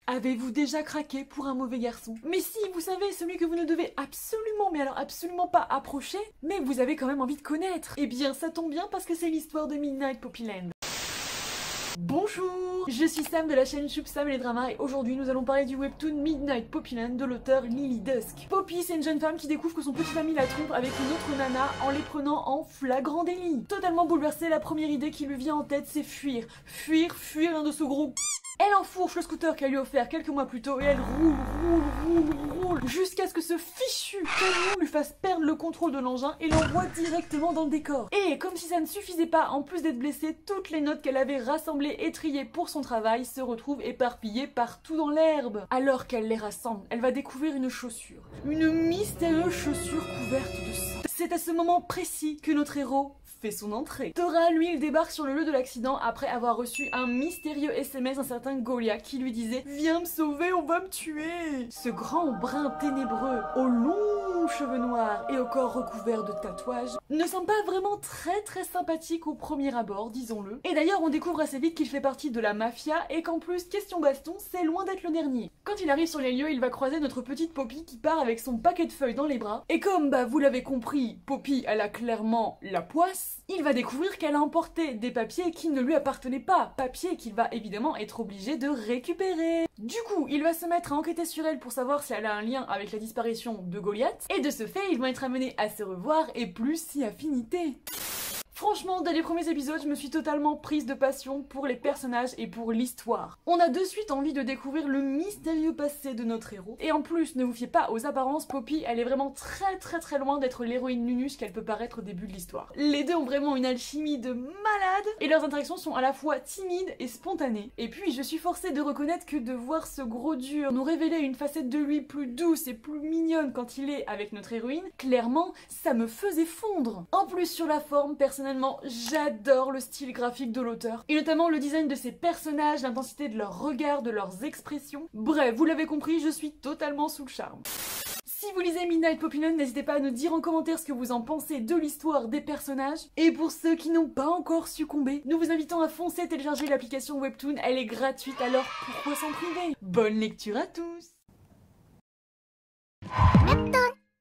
Avez-vous déjà craqué pour un mauvais garçon? Mais si, vous savez, celui que vous ne devez absolument, mais alors absolument pas approcher, mais vous avez quand même envie de connaître. Eh bien, ça tombe bien parce que c'est l'histoire de Midnight Poppyland. Bonjour, je suis Sam de la chaîne Choup Sam et les dramas et aujourd'hui nous allons parler du webtoon Midnight Poppyland de l'auteur Lily Dusk. Poppy, c'est une jeune femme qui découvre que son petit ami la trompe avec une autre nana en les prenant en flagrant délit. Totalement bouleversée, la première idée qui lui vient en tête c'est fuir. Fuir l'un de ce gros... Elle enfourche le scooter qu'elle lui a offert quelques mois plus tôt et elle roule jusqu'à ce que ce fichu camion lui fasse perdre le contrôle de l'engin et l'envoie directement dans le décor. Et comme si ça ne suffisait pas, en plus d'être blessée, toutes les notes qu'elle avait rassemblées et triées pour son travail se retrouvent éparpillées partout dans l'herbe. Alors qu'elle les rassemble, elle va découvrir une chaussure. Une mystérieuse chaussure couverte de sang. C'est à ce moment précis que notre héros fait son entrée. Tora, lui, il débarque sur le lieu de l'accident après avoir reçu un mystérieux SMS d'un certain Goliath qui lui disait « Viens me sauver, on va me tuer !» Ce grand brun ténébreux, aux longs cheveux noirs et au corps recouvert de tatouages, ne semble pas vraiment très sympathique au premier abord, disons-le. Et d'ailleurs, on découvre assez vite qu'il fait partie de la mafia et qu'en plus, question baston, c'est loin d'être le dernier. Quand il arrive sur les lieux, il va croiser notre petite Poppy qui part avec son paquet de feuilles dans les bras. Et comme, vous l'avez compris, Poppy, elle a clairement la poisse, il va découvrir qu'elle a emporté des papiers qui ne lui appartenaient pas, papiers qu'il va évidemment être obligé de récupérer. Du coup, il va se mettre à enquêter sur elle pour savoir si elle a un lien avec la disparition de Goliath, et de ce fait, ils vont être amenés à se revoir et plus si affinité. Franchement, dès les premiers épisodes, je me suis totalement prise de passion pour les personnages et pour l'histoire. On a de suite envie de découvrir le mystérieux passé de notre héros. Et en plus, ne vous fiez pas aux apparences, Poppy, elle est vraiment très loin d'être l'héroïne nunuche qu'elle peut paraître au début de l'histoire. Les deux ont vraiment une alchimie de malade, et leurs interactions sont à la fois timides et spontanées. Et puis, je suis forcée de reconnaître que de voir ce gros dur nous révéler une facette de lui plus douce et plus mignonne quand il est avec notre héroïne, clairement, ça me faisait fondre. En plus, sur la forme, personnellement, j'adore le style graphique de l'auteur, et notamment le design de ses personnages, l'intensité de leurs regards, de leurs expressions. Bref, vous l'avez compris, je suis totalement sous le charme. Si vous lisez Midnight Poppyland, n'hésitez pas à nous dire en commentaire ce que vous en pensez de l'histoire des personnages. Et pour ceux qui n'ont pas encore succombé, nous vous invitons à foncer télécharger l'application Webtoon, elle est gratuite, alors pourquoi s'en priver? Bonne lecture à tous! Webtoon